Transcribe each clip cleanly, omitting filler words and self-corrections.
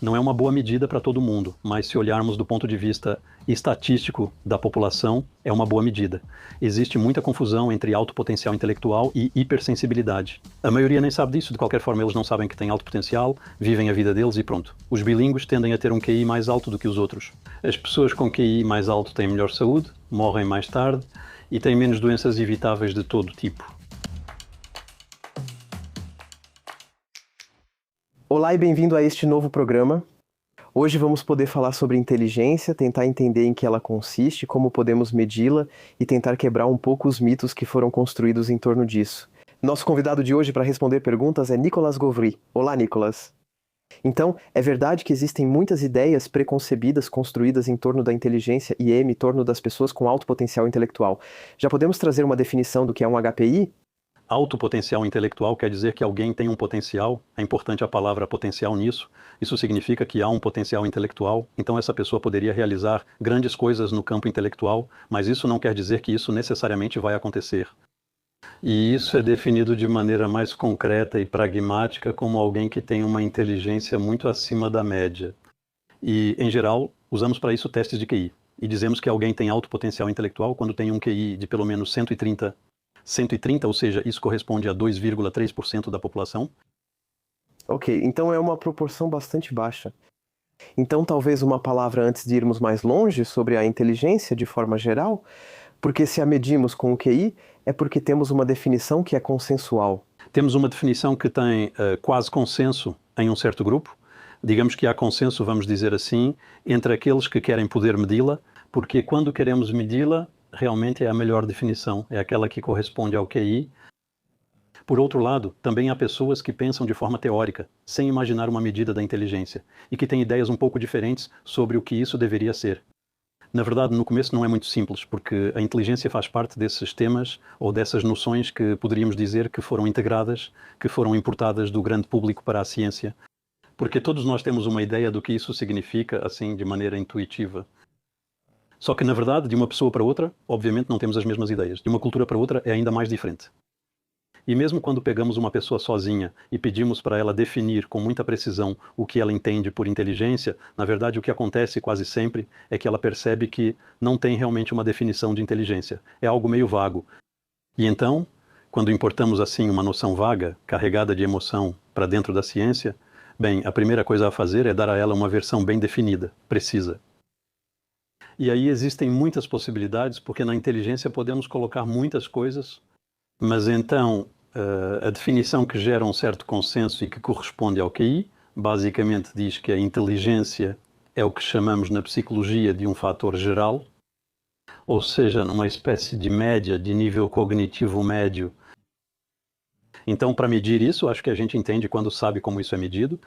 Não é uma boa medida para todo mundo, mas se olharmos do ponto de vista estatístico da população, é uma boa medida. Existe muita confusão entre alto potencial intelectual e hipersensibilidade. A maioria nem sabe disso, de qualquer forma eles não sabem que têm alto potencial, vivem a vida deles e pronto. Os bilíngues tendem a ter um QI mais alto do que os outros. As pessoas com QI mais alto têm melhor saúde, morrem mais tarde e têm menos doenças evitáveis de todo tipo. Olá e bem-vindo a este novo programa. Hoje vamos poder falar sobre inteligência, tentar entender em que ela consiste, como podemos medi-la e tentar quebrar um pouco os mitos que foram construídos em torno disso. Nosso convidado de hoje para responder perguntas é Nicolas Govry. Olá, Nicolas. Então, é verdade que existem muitas ideias preconcebidas construídas em torno da inteligência e em torno das pessoas com alto potencial intelectual. Já podemos trazer uma definição do que é um HPI? Alto potencial intelectual quer dizer que alguém tem um potencial, é importante a palavra potencial nisso, isso significa que há um potencial intelectual, então essa pessoa poderia realizar grandes coisas no campo intelectual, mas isso não quer dizer que isso necessariamente vai acontecer. E isso é definido de maneira mais concreta e pragmática como alguém que tem uma inteligência muito acima da média. E, em geral, usamos para isso testes de QI. E dizemos que alguém tem alto potencial intelectual quando tem um QI de pelo menos 130, ou seja, isso corresponde a 2,3% da população. Ok, então é uma proporção bastante baixa. Então talvez uma palavra antes de irmos mais longe sobre a inteligência de forma geral, porque se a medimos com o QI, é porque temos uma definição que é consensual. Temos uma definição que tem quase consenso em um certo grupo. Digamos que há consenso, vamos dizer assim, entre aqueles que querem poder medi-la, porque quando queremos medi-la, realmente é a melhor definição, é aquela que corresponde ao QI. Por outro lado, também há pessoas que pensam de forma teórica, sem imaginar uma medida da inteligência, e que têm ideias um pouco diferentes sobre o que isso deveria ser. Na verdade, no começo não é muito simples, porque a inteligência faz parte desses temas ou dessas noções que poderíamos dizer que foram integradas, que foram importadas do grande público para a ciência, porque todos nós temos uma ideia do que isso significa, assim, de maneira intuitiva. Só que, na verdade, de uma pessoa para outra, obviamente não temos as mesmas ideias. De uma cultura para outra é ainda mais diferente. E mesmo quando pegamos uma pessoa sozinha e pedimos para ela definir com muita precisão o que ela entende por inteligência, na verdade o que acontece quase sempre é que ela percebe que não tem realmente uma definição de inteligência. É algo meio vago. E então, quando importamos assim uma noção vaga, carregada de emoção, para dentro da ciência, bem, a primeira coisa a fazer é dar a ela uma versão bem definida, precisa. E aí existem muitas possibilidades, porque na inteligência podemos colocar muitas coisas, mas então a definição que gera um certo consenso e que corresponde ao QI, basicamente diz que a inteligência é o que chamamos na psicologia de um fator geral, ou seja, numa espécie de média, de nível cognitivo médio. Então, para medir isso, acho que a gente entende quando sabe como isso é medido.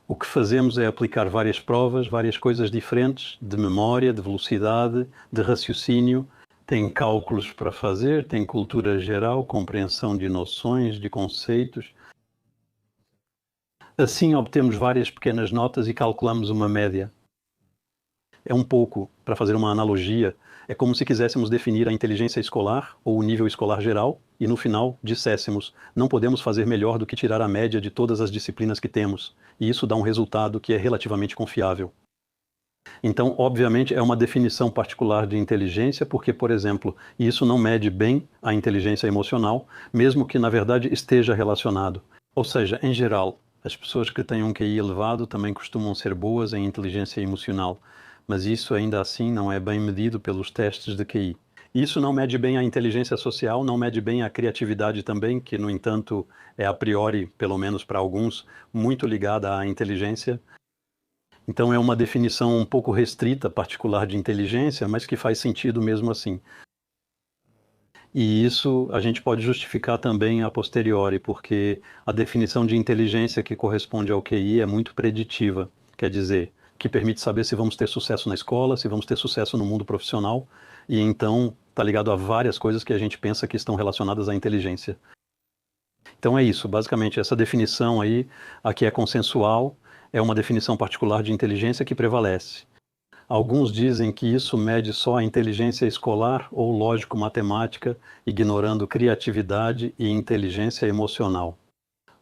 O que fazemos é aplicar várias provas, várias coisas diferentes, de memória, de velocidade, de raciocínio. Tem cálculos para fazer, tem cultura geral, compreensão de noções, de conceitos. Assim obtemos várias pequenas notas e calculamos uma média. É um pouco, para fazer uma analogia, é como se quiséssemos definir a inteligência escolar ou o nível escolar geral e no final disséssemos, não podemos fazer melhor do que tirar a média de todas as disciplinas que temos, e isso dá um resultado que é relativamente confiável. Então, obviamente, é uma definição particular de inteligência, porque, por exemplo, isso não mede bem a inteligência emocional, mesmo que, na verdade, esteja relacionado. Ou seja, em geral, as pessoas que têm um QI elevado também costumam ser boas em inteligência emocional, mas isso ainda assim não é bem medido pelos testes de QI. Isso não mede bem a inteligência social, não mede bem a criatividade também, que, no entanto, é a priori, pelo menos para alguns, muito ligada à inteligência. Então é uma definição um pouco restrita, particular de inteligência, mas que faz sentido mesmo assim. E isso a gente pode justificar também a posteriori, porque a definição de inteligência que corresponde ao QI é muito preditiva, quer dizer, que permite saber se vamos ter sucesso na escola, se vamos ter sucesso no mundo profissional, e então está ligado a várias coisas que a gente pensa que estão relacionadas à inteligência. Então é isso, basicamente, essa definição aí, aqui é consensual, é uma definição particular de inteligência que prevalece. Alguns dizem que isso mede só a inteligência escolar ou lógico-matemática, ignorando criatividade e inteligência emocional.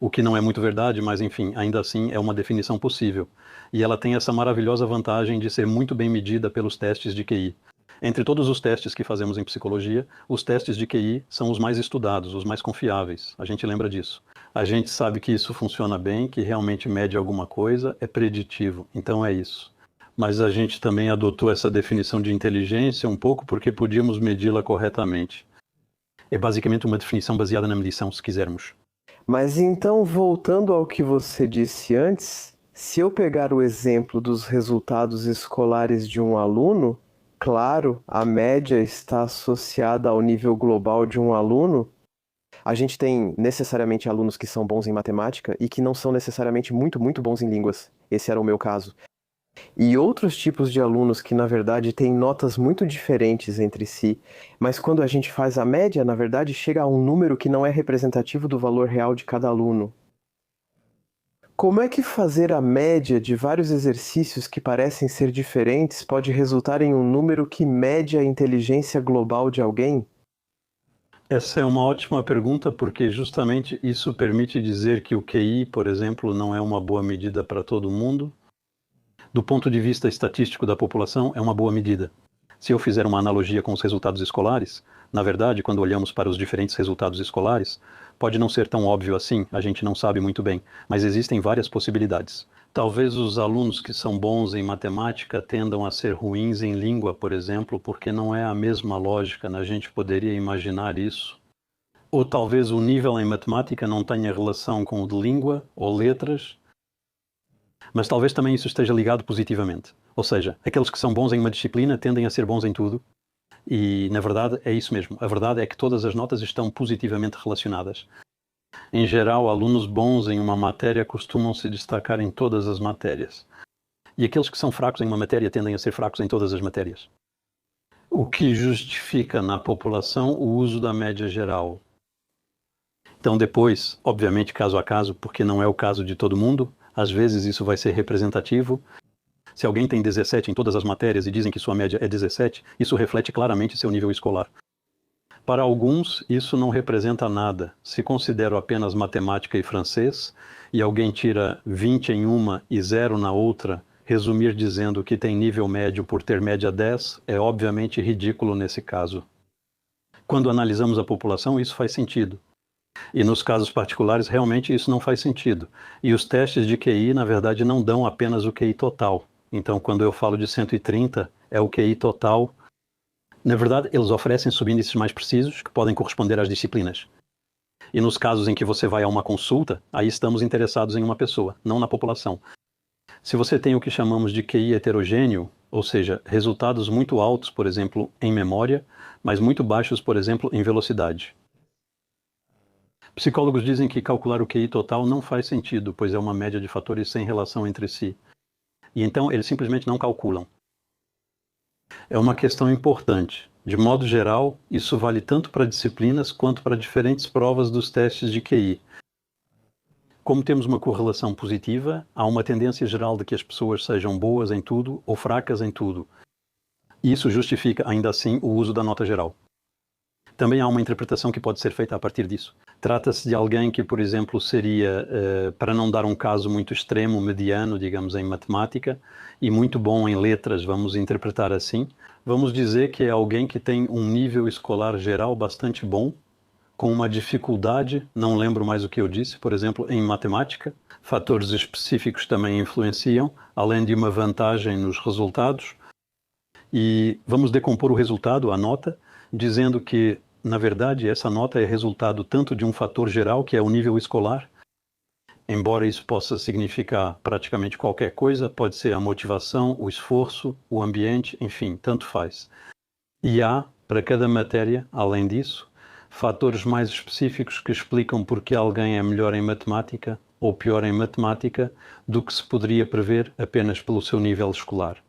o que não é muito verdade, mas enfim, ainda assim é uma definição possível. E ela tem essa maravilhosa vantagem de ser muito bem medida pelos testes de QI. Entre todos os testes que fazemos em psicologia, os testes de QI são os mais estudados, os mais confiáveis. A gente lembra disso. A gente sabe que isso funciona bem, que realmente mede alguma coisa, é preditivo. Então é isso. Mas a gente também adotou essa definição de inteligência um pouco porque podíamos medi-la corretamente. É basicamente uma definição baseada na medição, se quisermos. Mas então, voltando ao que você disse antes, se eu pegar o exemplo dos resultados escolares de um aluno, claro, a média está associada ao nível global de um aluno. A gente tem necessariamente alunos que são bons em matemática e que não são necessariamente muito, muito bons em línguas. Esse era o meu caso. E outros tipos de alunos que, na verdade, têm notas muito diferentes entre si, mas quando a gente faz a média, na verdade, chega a um número que não é representativo do valor real de cada aluno. Como é que fazer a média de vários exercícios que parecem ser diferentes pode resultar em um número que mede a inteligência global de alguém? Essa é uma ótima pergunta, porque justamente isso permite dizer que o QI, por exemplo, não é uma boa medida para todo mundo. Do ponto de vista estatístico da população, é uma boa medida. Se eu fizer uma analogia com os resultados escolares, na verdade, quando olhamos para os diferentes resultados escolares, pode não ser tão óbvio assim, a gente não sabe muito bem, mas existem várias possibilidades. Talvez os alunos que são bons em matemática tendam a ser ruins em língua, por exemplo, porque não é a mesma lógica, né? A gente poderia imaginar isso. Ou talvez o nível em matemática não tenha relação com o de língua ou letras, mas talvez também isso esteja ligado positivamente. Ou seja, aqueles que são bons em uma disciplina tendem a ser bons em tudo. E, na verdade, é isso mesmo. A verdade é que todas as notas estão positivamente relacionadas. Em geral, alunos bons em uma matéria costumam se destacar em todas as matérias. E aqueles que são fracos em uma matéria tendem a ser fracos em todas as matérias. O que justifica na população o uso da média geral. Então, depois, obviamente, caso a caso, porque não é o caso de todo mundo, às vezes isso vai ser representativo. Se alguém tem 17 em todas as matérias e dizem que sua média é 17, isso reflete claramente seu nível escolar. Para alguns, isso não representa nada. Se considero apenas matemática e francês, e alguém tira 20 em uma e 0 na outra, resumir dizendo que tem nível médio por ter média 10 é obviamente ridículo nesse caso. Quando analisamos a população, isso faz sentido. E nos casos particulares, realmente isso não faz sentido. E os testes de QI, na verdade, não dão apenas o QI total. Então, quando eu falo de 130, é o QI total. Na verdade, eles oferecem subíndices mais precisos que podem corresponder às disciplinas. E nos casos em que você vai a uma consulta, aí estamos interessados em uma pessoa, não na população. Se você tem o que chamamos de QI heterogêneo, ou seja, resultados muito altos, por exemplo, em memória, mas muito baixos, por exemplo, em velocidade. Psicólogos dizem que calcular o QI total não faz sentido, pois é uma média de fatores sem relação entre si. E então eles simplesmente não calculam. É uma questão importante. De modo geral, isso vale tanto para disciplinas quanto para diferentes provas dos testes de QI. Como temos uma correlação positiva, há uma tendência geral de que as pessoas sejam boas em tudo ou fracas em tudo. E isso justifica, ainda assim, o uso da nota geral. Também há uma interpretação que pode ser feita a partir disso. Trata-se de alguém que, por exemplo, seria, para não dar um caso muito extremo, mediano, digamos, em matemática, e muito bom em letras, vamos interpretar assim. Vamos dizer que é alguém que tem um nível escolar geral bastante bom, com uma dificuldade, não lembro mais o que eu disse, por exemplo, em matemática. Fatores específicos também influenciam, além de uma vantagem nos resultados. E vamos decompor o resultado, a nota, dizendo que, na verdade, essa nota é resultado tanto de um fator geral, que é o nível escolar, embora isso possa significar praticamente qualquer coisa, pode ser a motivação, o esforço, o ambiente, enfim, tanto faz. E há, para cada matéria, além disso, fatores mais específicos que explicam porque alguém é melhor em matemática ou pior em matemática do que se poderia prever apenas pelo seu nível escolar.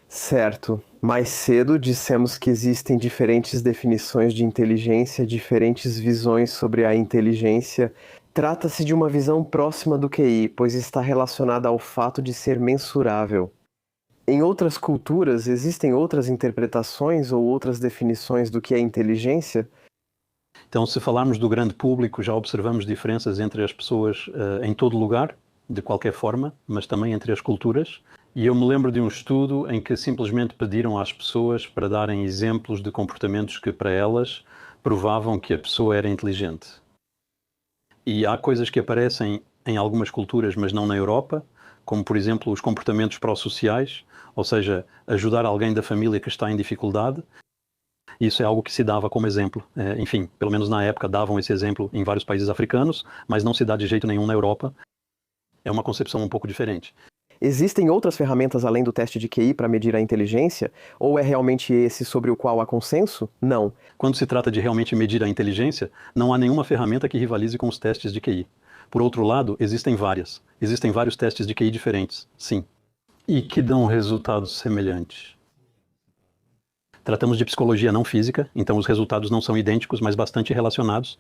Certo. Mais cedo dissemos que existem diferentes definições de inteligência, diferentes visões sobre a inteligência. Trata-se de uma visão próxima do QI, pois está relacionada ao fato de ser mensurável. Em outras culturas, existem outras interpretações ou outras definições do que é inteligência? Então, se falarmos do grande público, já observamos diferenças entre as pessoas em todo lugar, de qualquer forma, mas também entre as culturas. E eu me lembro de um estudo em que simplesmente pediram às pessoas para darem exemplos de comportamentos que para elas provavam que a pessoa era inteligente. E há coisas que aparecem em algumas culturas, mas não na Europa, como por exemplo os comportamentos pró-sociais, ou seja, ajudar alguém da família que está em dificuldade. Isso é algo que se dava como exemplo. Enfim, pelo menos na época davam esse exemplo em vários países africanos, mas não se dá de jeito nenhum na Europa. É uma concepção um pouco diferente. Existem outras ferramentas além do teste de QI para medir a inteligência? Ou é realmente esse sobre o qual há consenso? Não. Quando se trata de realmente medir a inteligência, não há nenhuma ferramenta que rivalize com os testes de QI. Por outro lado, existem várias. Existem vários testes de QI diferentes, sim. E que dão resultados semelhantes. Tratamos de psicologia não física, então os resultados não são idênticos, mas bastante relacionados.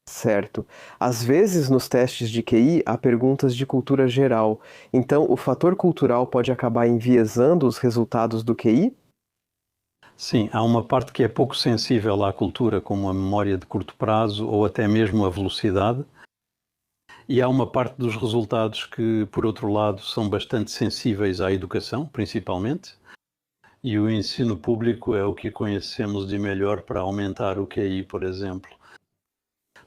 Certo. Às vezes, nos testes de QI, há perguntas de cultura geral. Então, o fator cultural pode acabar enviesando os resultados do QI? Sim, há uma parte que é pouco sensível à cultura, como a memória de curto prazo ou até mesmo a velocidade. E há uma parte dos resultados que, por outro lado, são bastante sensíveis à educação, principalmente. E o ensino público é o que conhecemos de melhor para aumentar o QI, por exemplo.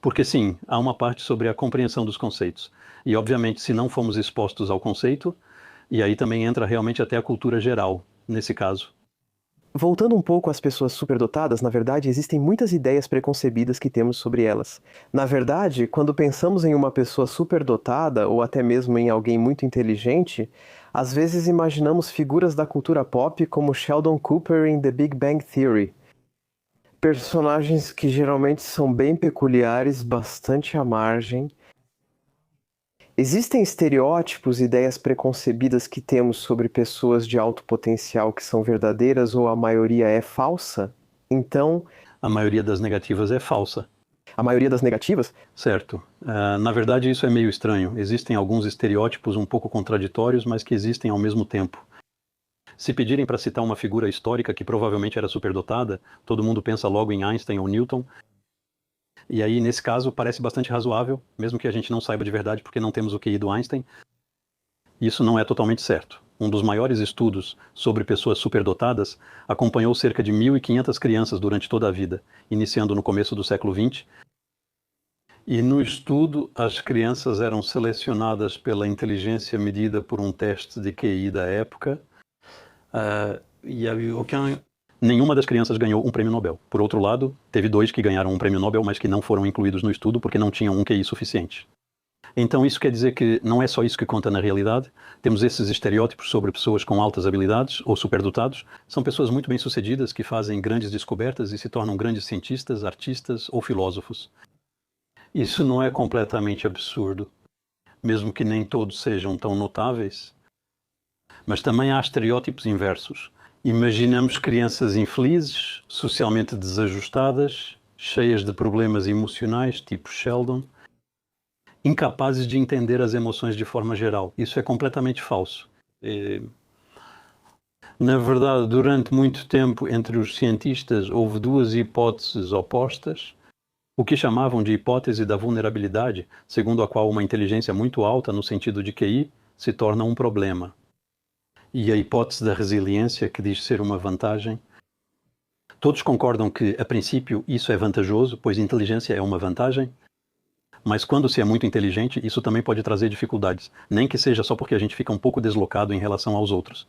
Porque sim, há uma parte sobre a compreensão dos conceitos. E obviamente, se não fomos expostos ao conceito, e aí também entra realmente até a cultura geral, nesse caso. Voltando um pouco às pessoas superdotadas, na verdade, existem muitas ideias preconcebidas que temos sobre elas. Na verdade, quando pensamos em uma pessoa superdotada, ou até mesmo em alguém muito inteligente, às vezes imaginamos figuras da cultura pop como Sheldon Cooper em The Big Bang Theory. Personagens que geralmente são bem peculiares, bastante à margem. Existem estereótipos, ideias preconcebidas que temos sobre pessoas de alto potencial que são verdadeiras ou a maioria é falsa? Então, A maioria das negativas é falsa. a maioria das negativas? Certo. Na verdade, isso é meio estranho. Existem alguns estereótipos um pouco contraditórios, mas que existem ao mesmo tempo. Se pedirem para citar uma figura histórica que provavelmente era superdotada, todo mundo pensa logo em Einstein ou Newton. E aí, nesse caso, parece bastante razoável, mesmo que a gente não saiba de verdade porque não temos o QI do Einstein. Isso não é totalmente certo. Um dos maiores estudos sobre pessoas superdotadas acompanhou cerca de 1.500 crianças durante toda a vida, iniciando no começo do século XX. E no estudo, as crianças eram selecionadas pela inteligência medida por um teste de QI da época. Nenhuma das crianças ganhou um prêmio Nobel. Por outro lado, teve 2 que ganharam um prêmio Nobel, mas que não foram incluídos no estudo porque não tinham um QI suficiente. Então isso quer dizer que não é só isso que conta na realidade. Temos esses estereótipos sobre pessoas com altas habilidades ou superdotados. São pessoas muito bem-sucedidas que fazem grandes descobertas e se tornam grandes cientistas, artistas ou filósofos. Isso não é completamente absurdo, mesmo que nem todos sejam tão notáveis. Mas também há estereótipos inversos. Imaginamos crianças infelizes, socialmente desajustadas, cheias de problemas emocionais, tipo Sheldon, incapazes de entender as emoções de forma geral. Isso é completamente falso. Na verdade, durante muito tempo, entre os cientistas, houve 2 hipóteses opostas, o que chamavam de hipótese da vulnerabilidade, segundo a qual uma inteligência muito alta, no sentido de QI, se torna um problema. E a hipótese da resiliência, que diz ser uma vantagem. Todos concordam que, a princípio, isso é vantajoso, pois inteligência é uma vantagem, mas quando se é muito inteligente, isso também pode trazer dificuldades, nem que seja só porque a gente fica um pouco deslocado em relação aos outros.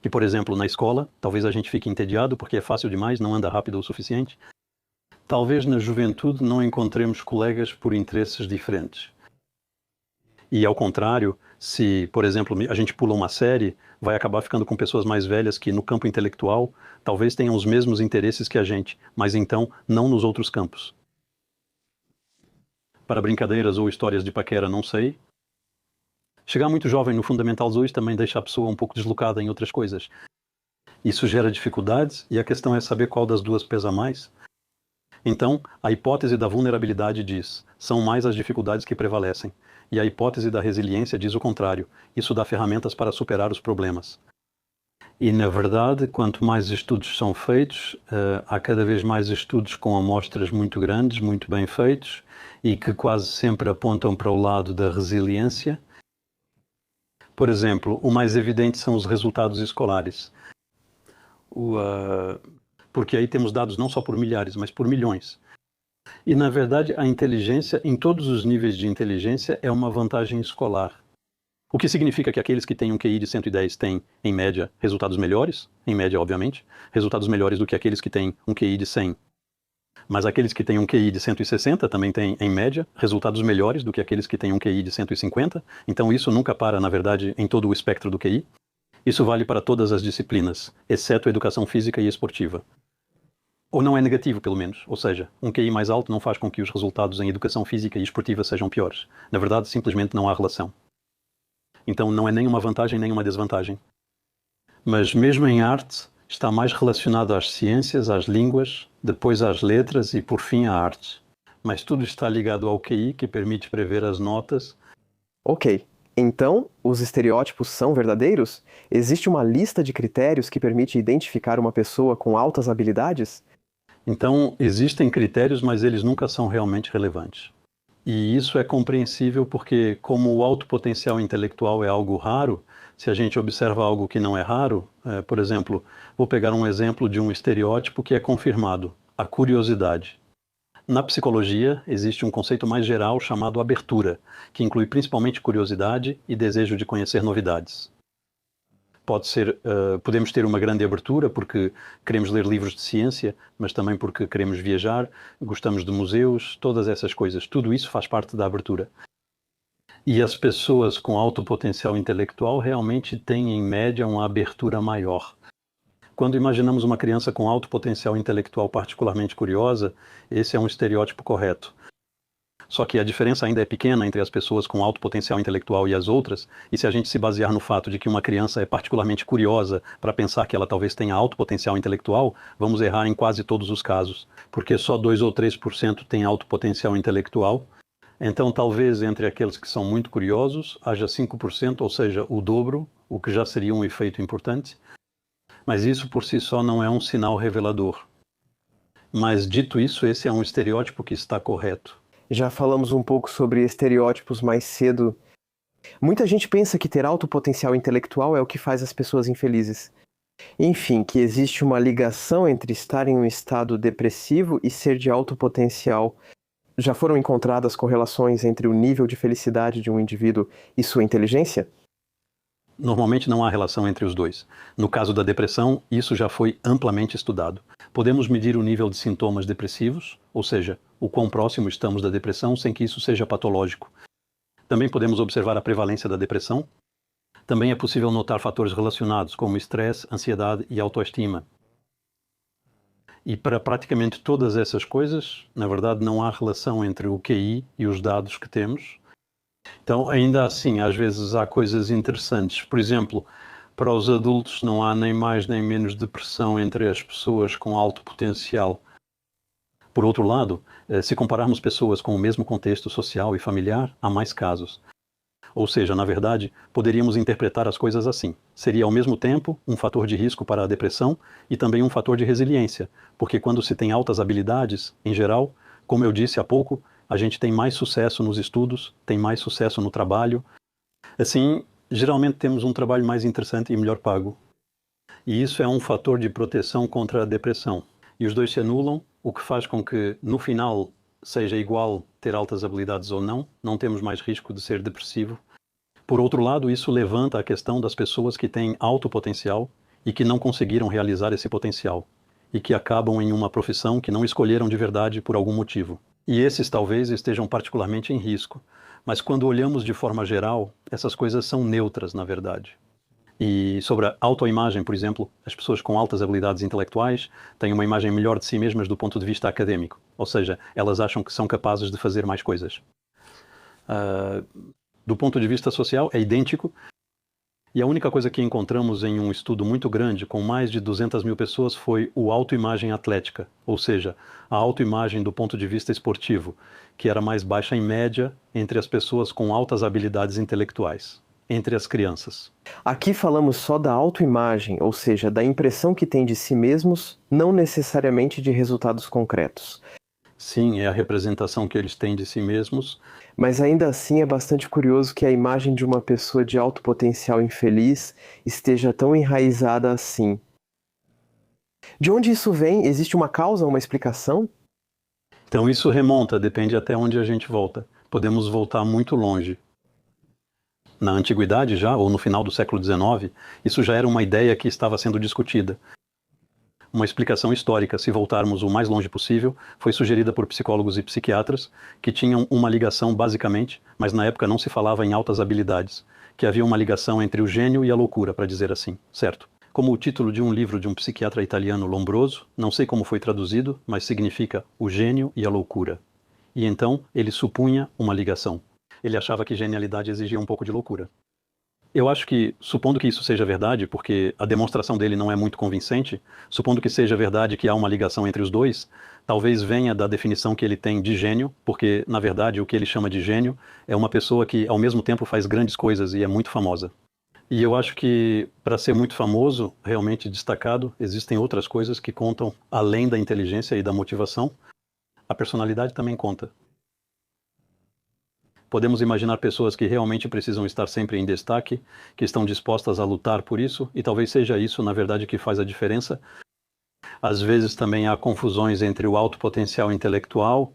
Que, por exemplo, na escola, talvez a gente fique entediado porque é fácil demais, não anda rápido o suficiente. Talvez na juventude não encontremos colegas por interesses diferentes. E ao contrário, se, por exemplo, a gente pula uma série, vai acabar ficando com pessoas mais velhas que no campo intelectual talvez tenham os mesmos interesses que a gente, mas então não nos outros campos. Para brincadeiras ou histórias de paquera, não sei. Chegar muito jovem no Fundamental 2 também deixa a pessoa um pouco deslocada em outras coisas. Isso gera dificuldades e a questão é saber qual das duas pesa mais. Então, a hipótese da vulnerabilidade diz, são mais as dificuldades que prevalecem. E a hipótese da resiliência diz o contrário, isso dá ferramentas para superar os problemas. E, na verdade, quanto mais estudos são feitos, há cada vez mais estudos com amostras muito grandes, muito bem feitos, e que quase sempre apontam para o lado da resiliência. Por exemplo, o mais evidente são os resultados escolares. Porque aí temos dados não só por milhares, mas por milhões. E, na verdade, a inteligência, em todos os níveis de inteligência, é uma vantagem escolar. O que significa que aqueles que têm um QI de 110 têm, em média, resultados melhores, em média, obviamente, resultados melhores do que aqueles que têm um QI de 100. Mas aqueles que têm um QI de 160 também têm, em média, resultados melhores do que aqueles que têm um QI de 150. Então isso nunca para, na verdade, em todo o espectro do QI. Isso vale para todas as disciplinas, exceto a educação física e esportiva. Ou não é negativo, pelo menos. Ou seja, um QI mais alto não faz com que os resultados em educação física e esportiva sejam piores. Na verdade, simplesmente não há relação. Então não é nem uma vantagem nem uma desvantagem. Mas mesmo em arte, está mais relacionado às ciências, às línguas, depois às letras e por fim à arte. Mas tudo está ligado ao QI, que permite prever as notas. Ok, então os estereótipos são verdadeiros? Existe uma lista de critérios que permite identificar uma pessoa com altas habilidades? Então existem critérios, mas eles nunca são realmente relevantes. E isso é compreensível porque, como o alto potencial intelectual é algo raro, se a gente observa algo que não é raro, por exemplo, vou pegar um exemplo de um estereótipo que é confirmado, a curiosidade. Na psicologia, existe um conceito mais geral chamado abertura, que inclui principalmente curiosidade e desejo de conhecer novidades. Podemos ter uma grande abertura porque queremos ler livros de ciência, mas também porque queremos viajar, gostamos de museus, todas essas coisas. Tudo isso faz parte da abertura. E as pessoas com alto potencial intelectual realmente têm, em média, uma abertura maior. Quando imaginamos uma criança com alto potencial intelectual particularmente curiosa, esse é um estereótipo correto. Só que a diferença ainda é pequena entre as pessoas com alto potencial intelectual e as outras, e se a gente se basear no fato de que uma criança é particularmente curiosa para pensar que ela talvez tenha alto potencial intelectual, vamos errar em quase todos os casos, porque só 2 ou 3% têm alto potencial intelectual. Então, talvez entre aqueles que são muito curiosos, haja 5%, ou seja, o dobro, o que já seria um efeito importante. Mas isso por si só não é um sinal revelador. Mas, dito isso, esse é um estereótipo que está correto. Já falamos um pouco sobre estereótipos mais cedo. Muita gente pensa que ter alto potencial intelectual é o que faz as pessoas infelizes. Enfim, que existe uma ligação entre estar em um estado depressivo e ser de alto potencial. Já foram encontradas correlações entre o nível de felicidade de um indivíduo e sua inteligência? Normalmente não há relação entre os dois. No caso da depressão, isso já foi amplamente estudado. Podemos medir o nível de sintomas depressivos, ou seja, o quão próximo estamos da depressão sem que isso seja patológico. Também podemos observar a prevalência da depressão. Também é possível notar fatores relacionados como estresse, ansiedade e autoestima. E para praticamente todas essas coisas, na verdade, não há relação entre o QI e os dados que temos. Então, ainda assim, às vezes há coisas interessantes. Por exemplo, para os adultos não há nem mais nem menos depressão entre as pessoas com alto potencial. Por outro lado, se compararmos pessoas com o mesmo contexto social e familiar, há mais casos. Ou seja, na verdade, poderíamos interpretar as coisas assim. Seria ao mesmo tempo um fator de risco para a depressão e também um fator de resiliência, porque quando se tem altas habilidades, em geral, como eu disse há pouco, a gente tem mais sucesso nos estudos, tem mais sucesso no trabalho. Assim, geralmente temos um trabalho mais interessante e melhor pago. E isso é um fator de proteção contra a depressão. E os dois se anulam, o que faz com que, no final, seja igual ter altas habilidades ou não, não temos mais risco de ser depressivo. Por outro lado, isso levanta a questão das pessoas que têm alto potencial e que não conseguiram realizar esse potencial, e que acabam em uma profissão que não escolheram de verdade por algum motivo. E esses talvez estejam particularmente em risco. Mas quando olhamos de forma geral, essas coisas são neutras, na verdade. E sobre a autoimagem, por exemplo, as pessoas com altas habilidades intelectuais têm uma imagem melhor de si mesmas do ponto de vista acadêmico. Ou seja, elas acham que são capazes de fazer mais coisas. Do ponto de vista social, é idêntico. E a única coisa que encontramos em um estudo muito grande, com mais de 200 mil pessoas, foi o autoimagem atlética, ou seja, a autoimagem do ponto de vista esportivo, que era mais baixa em média entre as pessoas com altas habilidades intelectuais. entre as crianças. Aqui falamos só da autoimagem, ou seja, da impressão que têm de si mesmos, não necessariamente de resultados concretos. Sim, é a representação que eles têm de si mesmos. Mas ainda assim é bastante curioso que a imagem de uma pessoa de alto potencial infeliz esteja tão enraizada assim. De onde isso vem? Existe uma causa, uma explicação? Então isso remonta, depende até onde a gente volta. Podemos voltar muito longe. Na antiguidade já, ou no final do século XIX, isso já era uma ideia que estava sendo discutida. Uma explicação histórica, se voltarmos o mais longe possível, foi sugerida por psicólogos e psiquiatras que tinham uma ligação basicamente, mas na época não se falava em altas habilidades, que havia uma ligação entre o gênio e a loucura, para dizer assim, certo? Como o título de um livro de um psiquiatra italiano Lombroso, não sei como foi traduzido, mas significa o gênio e a loucura. E então ele supunha uma ligação. Ele achava que genialidade exigia um pouco de loucura. Eu acho que, supondo que isso seja verdade, porque a demonstração dele não é muito convincente, supondo que seja verdade que há uma ligação entre os dois, talvez venha da definição que ele tem de gênio, porque, na verdade, o que ele chama de gênio é uma pessoa que, ao mesmo tempo, faz grandes coisas e é muito famosa. E eu acho que, para ser muito famoso, realmente destacado, existem outras coisas que contam além da inteligência e da motivação. A personalidade também conta. Podemos imaginar pessoas que realmente precisam estar sempre em destaque, que estão dispostas a lutar por isso, e talvez seja isso, na verdade, que faz a diferença. Às vezes também há confusões entre o alto potencial intelectual,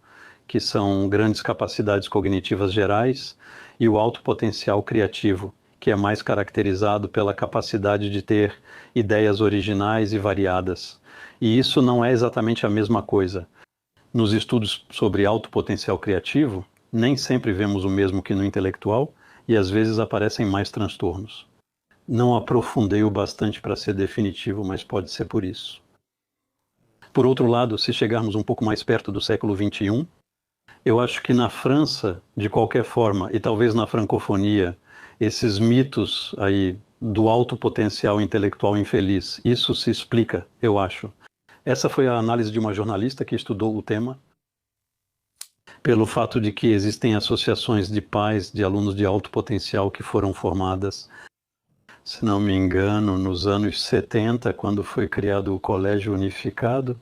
que são grandes capacidades cognitivas gerais, e o alto potencial criativo, que é mais caracterizado pela capacidade de ter ideias originais e variadas. E isso não é exatamente a mesma coisa. Nos estudos sobre alto potencial criativo, nem sempre vemos o mesmo que no intelectual e às vezes aparecem mais transtornos. Não aprofundei o bastante para ser definitivo, mas pode ser por isso. Por outro lado, se chegarmos um pouco mais perto do século XXI, eu acho que na França, de qualquer forma, e talvez na francofonia, esses mitos aí do alto potencial intelectual infeliz, isso se explica, eu acho. Essa foi a análise de uma jornalista que estudou o tema, pelo fato de que existem associações de pais de alunos de alto potencial que foram formadas, se não me engano, nos anos 70, quando foi criado o Colégio Unificado.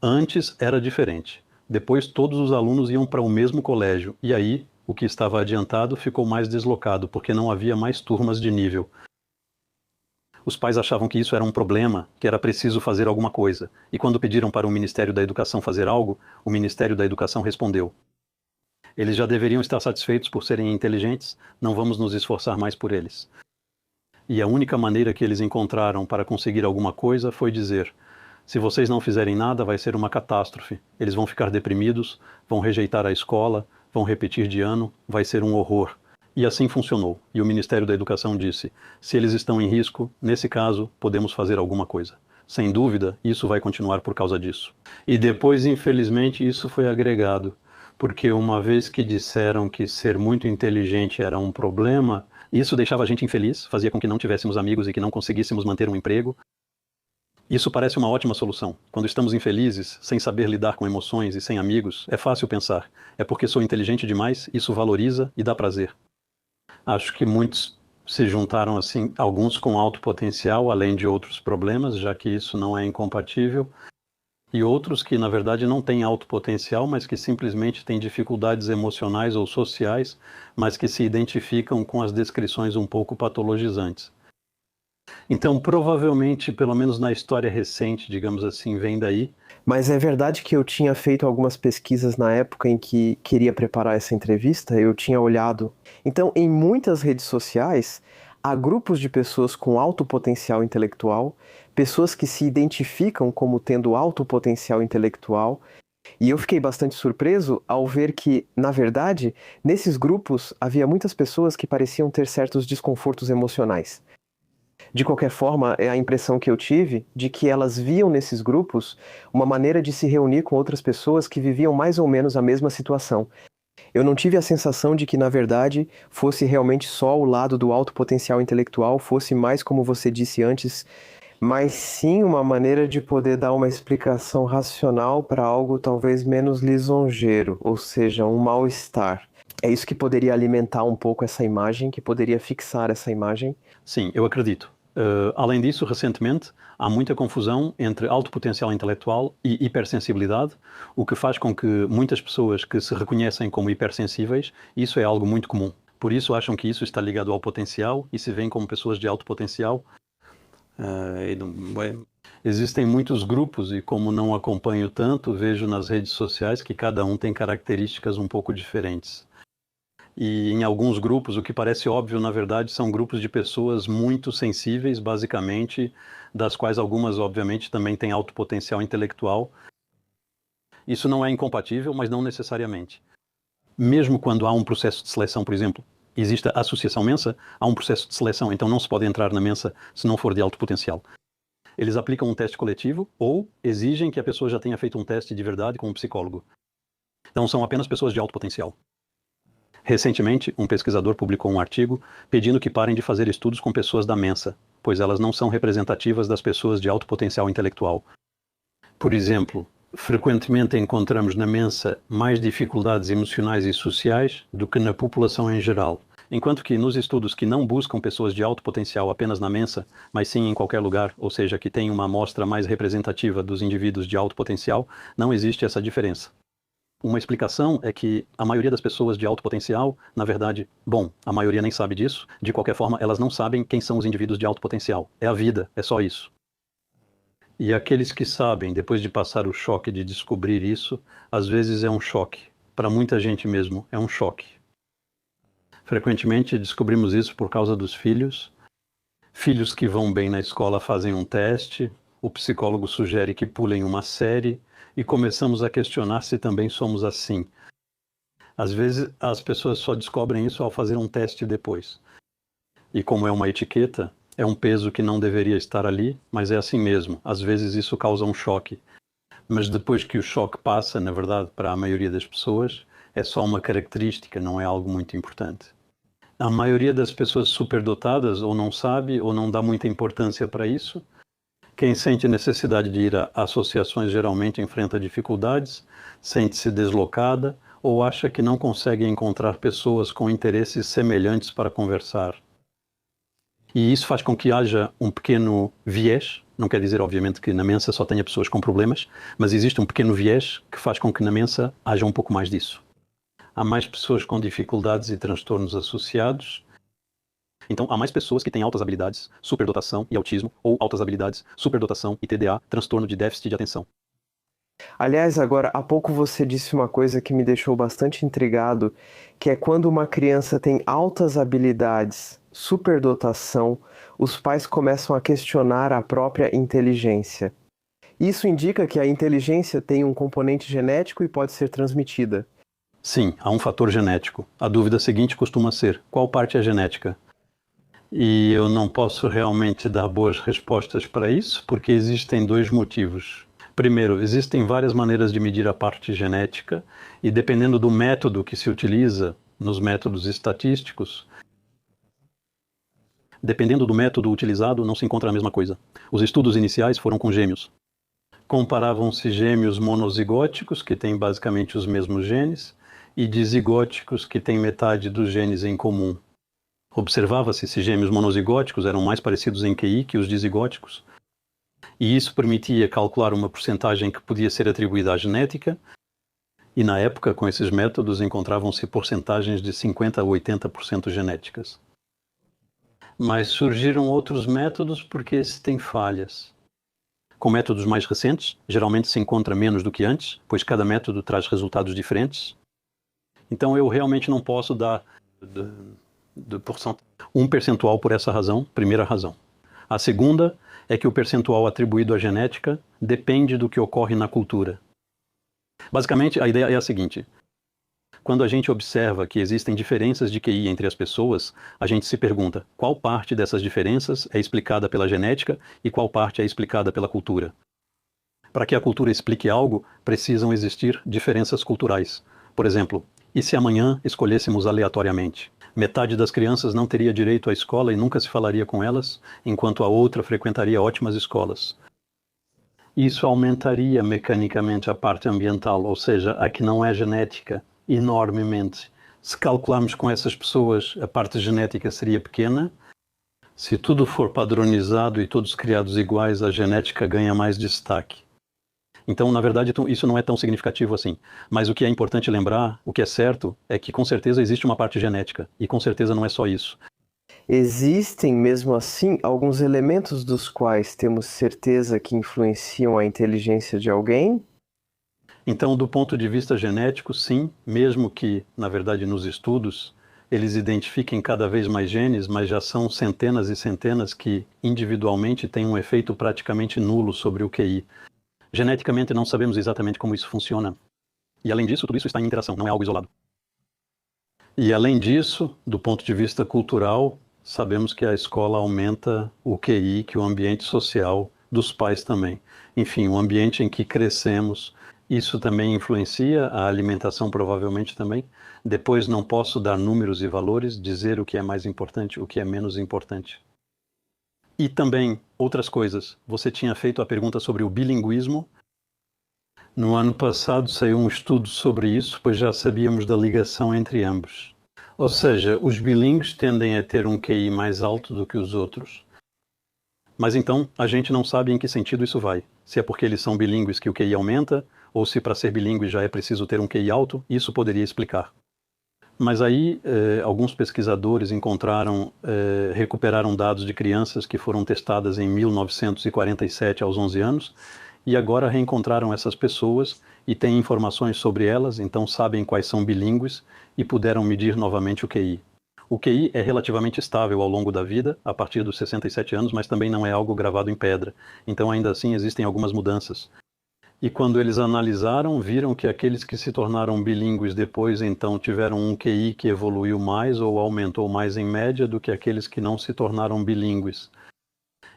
Antes era diferente. Depois todos os alunos iam para o mesmo colégio, e aí o que estava adiantado ficou mais deslocado, porque não havia mais turmas de nível. Os pais achavam que isso era um problema, que era preciso fazer alguma coisa. E quando pediram para o Ministério da Educação fazer algo, o Ministério da Educação respondeu: eles já deveriam estar satisfeitos por serem inteligentes, não vamos nos esforçar mais por eles. E a única maneira que eles encontraram para conseguir alguma coisa foi dizer: se vocês não fizerem nada, vai ser uma catástrofe. Eles vão ficar deprimidos, vão rejeitar a escola, vão repetir de ano, vai ser um horror. E assim funcionou. E o Ministério da Educação disse: se eles estão em risco, nesse caso, podemos fazer alguma coisa. Sem dúvida, isso vai continuar por causa disso. E depois, infelizmente, isso foi agregado, porque uma vez que disseram que ser muito inteligente era um problema, isso deixava a gente infeliz, fazia com que não tivéssemos amigos e que não conseguíssemos manter um emprego. Isso parece uma ótima solução. Quando estamos infelizes, sem saber lidar com emoções e sem amigos, é fácil pensar: é porque sou inteligente demais, isso valoriza e dá prazer. Acho que muitos se juntaram assim, alguns com alto potencial, além de outros problemas, já que isso não é incompatível, e outros que, na verdade, não têm alto potencial, mas que simplesmente têm dificuldades emocionais ou sociais, mas que se identificam com as descrições um pouco patologizantes. Então, provavelmente, pelo menos na história recente, digamos assim, vem daí. Mas é verdade que eu tinha feito algumas pesquisas na época em que queria preparar essa entrevista, eu tinha olhado. Então, em muitas redes sociais, há grupos de pessoas com alto potencial intelectual, pessoas que se identificam como tendo alto potencial intelectual, e eu fiquei bastante surpreso ao ver que, na verdade, nesses grupos havia muitas pessoas que pareciam ter certos desconfortos emocionais. De qualquer forma, é a impressão que eu tive de que elas viam nesses grupos uma maneira de se reunir com outras pessoas que viviam mais ou menos a mesma situação. Eu não tive a sensação de que, na verdade, fosse realmente só o lado do alto potencial intelectual, fosse mais, como você disse antes, mas sim uma maneira de poder dar uma explicação racional para algo talvez menos lisonjeiro, ou seja, um mal-estar. É isso que poderia alimentar um pouco essa imagem, que poderia fixar essa imagem? Sim, eu acredito. Além disso, recentemente, há muita confusão entre alto potencial intelectual e hipersensibilidade, o que faz com que muitas pessoas que se reconhecem como hipersensíveis, isso é algo muito comum. Por isso acham que isso está ligado ao potencial e se veem como pessoas de alto potencial. Existem muitos grupos e como não acompanho tanto, vejo nas redes sociais que cada um tem características um pouco diferentes. E em alguns grupos, o que parece óbvio, na verdade, são grupos de pessoas muito sensíveis, basicamente, das quais algumas, obviamente, também têm alto potencial intelectual. Isso não é incompatível, mas não necessariamente. Mesmo quando há um processo de seleção, por exemplo, existe a associação Mensa, há um processo de seleção, então não se pode entrar na Mensa se não for de alto potencial. Eles aplicam um teste coletivo ou exigem que a pessoa já tenha feito um teste de verdade com um psicólogo. Então são apenas pessoas de alto potencial. Recentemente, um pesquisador publicou um artigo pedindo que parem de fazer estudos com pessoas da Mensa, pois elas não são representativas das pessoas de alto potencial intelectual. Por exemplo, frequentemente encontramos na Mensa mais dificuldades emocionais e sociais do que na população em geral, enquanto que nos estudos que não buscam pessoas de alto potencial apenas na Mensa, mas sim em qualquer lugar, ou seja, que tem uma amostra mais representativa dos indivíduos de alto potencial, não existe essa diferença. Uma explicação é que a maioria das pessoas de alto potencial, na verdade, a maioria nem sabe disso, de qualquer forma, elas não sabem quem são os indivíduos de alto potencial. É a vida, é só isso. E aqueles que sabem, depois de passar o choque de descobrir isso, às vezes é um choque. Para muita gente mesmo, é um choque. Frequentemente descobrimos isso por causa dos filhos. Filhos que vão bem na escola fazem um teste, o psicólogo sugere que pulem uma série, e começamos a questionar se também somos assim. Às vezes, as pessoas só descobrem isso ao fazer um teste depois. E como é uma etiqueta, é um peso que não deveria estar ali, mas é assim mesmo. Às vezes isso causa um choque. Mas depois que o choque passa, na verdade, para a maioria das pessoas, é só uma característica, não é algo muito importante. A maioria das pessoas superdotadas ou não sabe ou não dá muita importância para isso. Quem sente necessidade de ir a associações geralmente enfrenta dificuldades, sente-se deslocada ou acha que não consegue encontrar pessoas com interesses semelhantes para conversar. E isso faz com que haja um pequeno viés, não quer dizer obviamente que na Mensa só tenha pessoas com problemas, mas existe um pequeno viés que faz com que na Mensa haja um pouco mais disso. Há mais pessoas com dificuldades e transtornos associados. Então, há mais pessoas que têm altas habilidades, superdotação e autismo, ou altas habilidades, superdotação e TDA, transtorno de déficit de atenção. Aliás, agora, há pouco você disse uma coisa que me deixou bastante intrigado, que é quando uma criança tem altas habilidades, superdotação, os pais começam a questionar a própria inteligência. Isso indica que a inteligência tem um componente genético e pode ser transmitida. Sim, há um fator genético. A dúvida seguinte costuma ser: qual parte é genética? E eu não posso realmente dar boas respostas para isso, porque existem dois motivos. Primeiro, existem várias maneiras de medir a parte genética, e dependendo do método que se utiliza, nos métodos estatísticos, dependendo do método utilizado, não se encontra a mesma coisa. Os estudos iniciais foram com gêmeos. Comparavam-se gêmeos monozigóticos, que têm basicamente os mesmos genes, e dizigóticos, que têm metade dos genes em comum. Observava-se se gêmeos monozigóticos eram mais parecidos em QI que os dizigóticos, e isso permitia calcular uma porcentagem que podia ser atribuída à genética, e na época, com esses métodos, encontravam-se porcentagens de 50% a 80% genéticas. Mas surgiram outros métodos porque esses têm falhas. Com métodos mais recentes, geralmente se encontra menos do que antes, pois cada método traz resultados diferentes. Então eu realmente não posso dar um percentual por essa razão, primeira razão. A segunda é que o percentual atribuído à genética depende do que ocorre na cultura. Basicamente, a ideia é a seguinte: quando a gente observa que existem diferenças de QI entre as pessoas, a gente se pergunta qual parte dessas diferenças é explicada pela genética e qual parte é explicada pela cultura. Para que a cultura explique algo, precisam existir diferenças culturais. Por exemplo, e se amanhã escolhêssemos aleatoriamente? Metade das crianças não teria direito à escola e nunca se falaria com elas, enquanto a outra frequentaria ótimas escolas. Isso aumentaria mecanicamente a parte ambiental, ou seja, a que não é genética, enormemente, Se calcularmos com essas pessoas, a parte genética seria pequena. Se tudo for padronizado e todos criados iguais, a genética ganha mais destaque. Então, na verdade, isso não é tão significativo assim. Mas o que é importante lembrar, o que é certo, é que com certeza existe uma parte genética. E com certeza não é só isso. Existem, mesmo assim, alguns elementos dos quais temos certeza que influenciam a inteligência de alguém? Então, do ponto de vista genético, sim, mesmo que, na verdade, nos estudos, eles identifiquem cada vez mais genes, mas já são centenas e centenas que, individualmente, têm um efeito praticamente nulo sobre o QI. Geneticamente, não sabemos exatamente como isso funciona. E, além disso, tudo isso está em interação, não é algo isolado. E, além disso, do ponto de vista cultural, sabemos que a escola aumenta o QI, que o ambiente social dos pais também. Enfim, o ambiente em que crescemos, isso também influencia, a alimentação provavelmente também. Depois não posso dar números e valores, dizer o que é mais importante, o que é menos importante. E também outras coisas. Você tinha feito a pergunta sobre o bilinguismo. No ano passado saiu um estudo sobre isso, pois já sabíamos da ligação entre ambos. Ou seja, os bilíngues tendem a ter um QI mais alto do que os outros. Mas então, a gente não sabe em que sentido isso vai. Se é porque eles são bilíngues que o QI aumenta, ou se para ser bilíngue já é preciso ter um QI alto, isso poderia explicar. Mas aí, alguns pesquisadores recuperaram dados de crianças que foram testadas em 1947 aos 11 anos, e agora reencontraram essas pessoas e têm informações sobre elas, então sabem quais são bilíngues e puderam medir novamente o QI. O QI é relativamente estável ao longo da vida, a partir dos 67 anos, mas também não é algo gravado em pedra. Então, ainda assim, existem algumas mudanças. E quando eles analisaram, viram que aqueles que se tornaram bilíngues depois, então, tiveram um QI que evoluiu mais ou aumentou mais em média do que aqueles que não se tornaram bilíngues.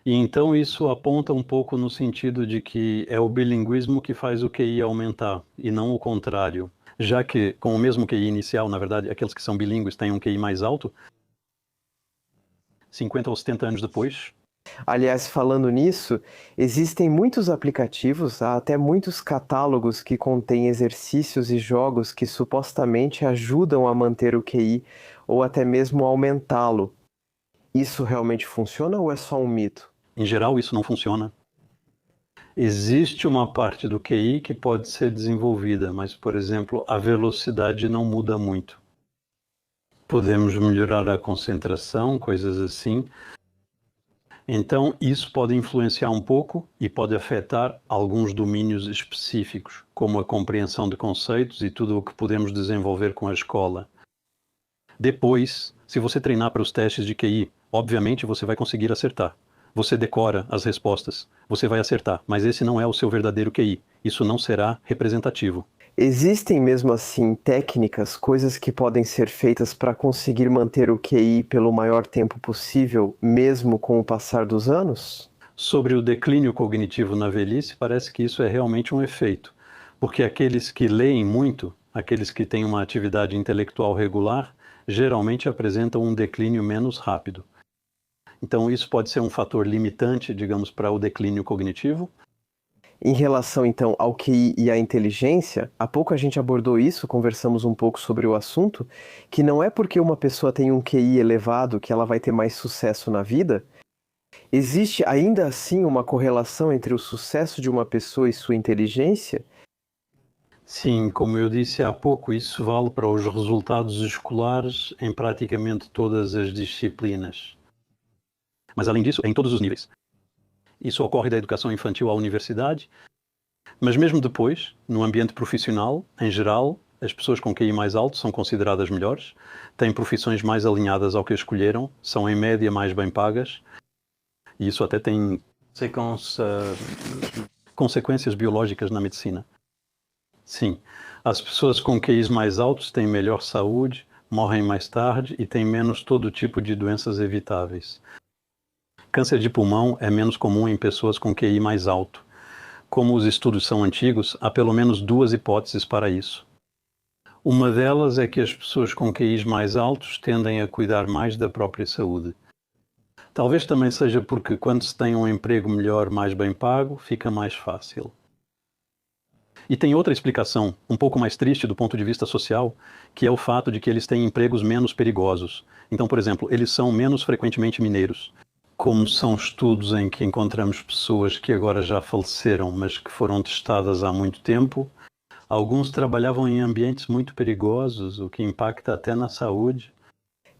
E então isso aponta um pouco no sentido de que é o bilinguismo que faz o QI aumentar, e não o contrário. Já que, com o mesmo QI inicial, na verdade, aqueles que são bilíngues têm um QI mais alto, 50 ou 70 anos depois. Aliás, falando nisso, existem muitos aplicativos, há até muitos catálogos que contêm exercícios e jogos que supostamente ajudam a manter o QI ou até mesmo aumentá-lo. Isso realmente funciona ou é só um mito? Em geral, isso não funciona. Existe uma parte do QI que pode ser desenvolvida, mas, por exemplo, a velocidade não muda muito. Podemos melhorar a concentração, coisas assim. Então, isso pode influenciar um pouco e pode afetar alguns domínios específicos, como a compreensão de conceitos e tudo o que podemos desenvolver com a escola. Depois, se você treinar para os testes de QI, obviamente você vai conseguir acertar. Você decora as respostas, você vai acertar, mas esse não é o seu verdadeiro QI. Isso não será representativo. Existem mesmo assim técnicas, coisas que podem ser feitas para conseguir manter o QI pelo maior tempo possível, mesmo com o passar dos anos? Sobre o declínio cognitivo na velhice, parece que isso é realmente um efeito, porque aqueles que leem muito, aqueles que têm uma atividade intelectual regular, geralmente apresentam um declínio menos rápido. Então, isso pode ser um fator limitante, digamos, para o declínio cognitivo. Em relação então ao QI e à inteligência, há pouco a gente abordou isso, conversamos um pouco sobre o assunto, que não é porque uma pessoa tem um QI elevado que ela vai ter mais sucesso na vida. Existe ainda assim uma correlação entre o sucesso de uma pessoa e sua inteligência? Sim, como eu disse há pouco, isso vale para os resultados escolares em praticamente todas as disciplinas. Mas, além disso, é em todos os níveis. Isso ocorre da educação infantil à universidade, mas mesmo depois, no ambiente profissional, em geral, as pessoas com QI mais alto são consideradas melhores, têm profissões mais alinhadas ao que escolheram, são em média mais bem pagas, e isso até tem consequências biológicas na medicina. Sim, as pessoas com QIs mais altos têm melhor saúde, morrem mais tarde e têm menos todo tipo de doenças evitáveis. Câncer de pulmão é menos comum em pessoas com QI mais alto. Como os estudos são antigos, há pelo menos duas hipóteses para isso. Uma delas é que as pessoas com QIs mais altos tendem a cuidar mais da própria saúde. Talvez também seja porque quando se tem um emprego melhor, mais bem pago, fica mais fácil. E tem outra explicação, um pouco mais triste do ponto de vista social, que é o fato de que eles têm empregos menos perigosos. Então, por exemplo, eles são menos frequentemente mineiros. Como são estudos em que encontramos pessoas que agora já faleceram, mas que foram testadas há muito tempo, alguns trabalhavam em ambientes muito perigosos, o que impacta até na saúde.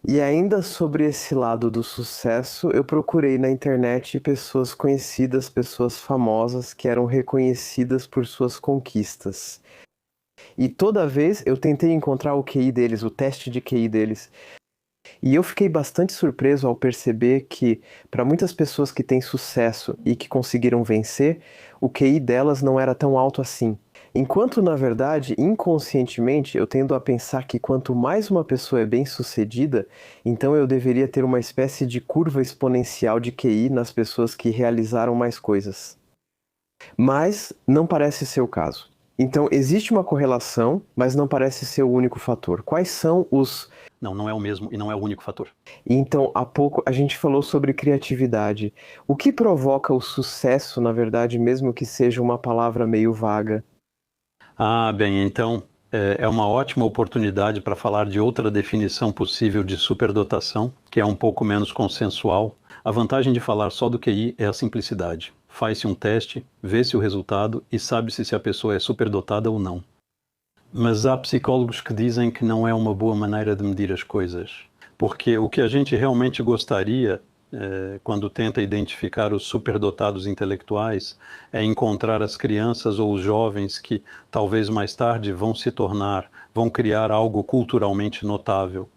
E ainda sobre esse lado do sucesso, eu procurei na internet pessoas conhecidas, pessoas famosas que eram reconhecidas por suas conquistas. E toda vez eu tentei encontrar o QI deles, o teste de QI deles. E eu fiquei bastante surpreso ao perceber que, para muitas pessoas que têm sucesso e que conseguiram vencer, o QI delas não era tão alto assim. Enquanto, na verdade, inconscientemente, eu tendo a pensar que quanto mais uma pessoa é bem-sucedida, então eu deveria ter uma espécie de curva exponencial de QI nas pessoas que realizaram mais coisas. Mas não parece ser o caso. Então, existe uma correlação, mas não parece ser o único fator. Quais são os... Não é o mesmo e não é o único fator. Então, há pouco a gente falou sobre criatividade. O que provoca o sucesso, na verdade, mesmo que seja uma palavra meio vaga? Bem, então é uma ótima oportunidade para falar de outra definição possível de superdotação, que é um pouco menos consensual. A vantagem de falar só do QI é a simplicidade. Faz-se um teste, vê-se o resultado e sabe-se se a pessoa é superdotada ou não. Mas há psicólogos que dizem que não é uma boa maneira de medir as coisas, porque o que a gente realmente gostaria, quando tenta identificar os superdotados intelectuais, é encontrar as crianças ou os jovens que talvez mais tarde vão criar algo culturalmente notável.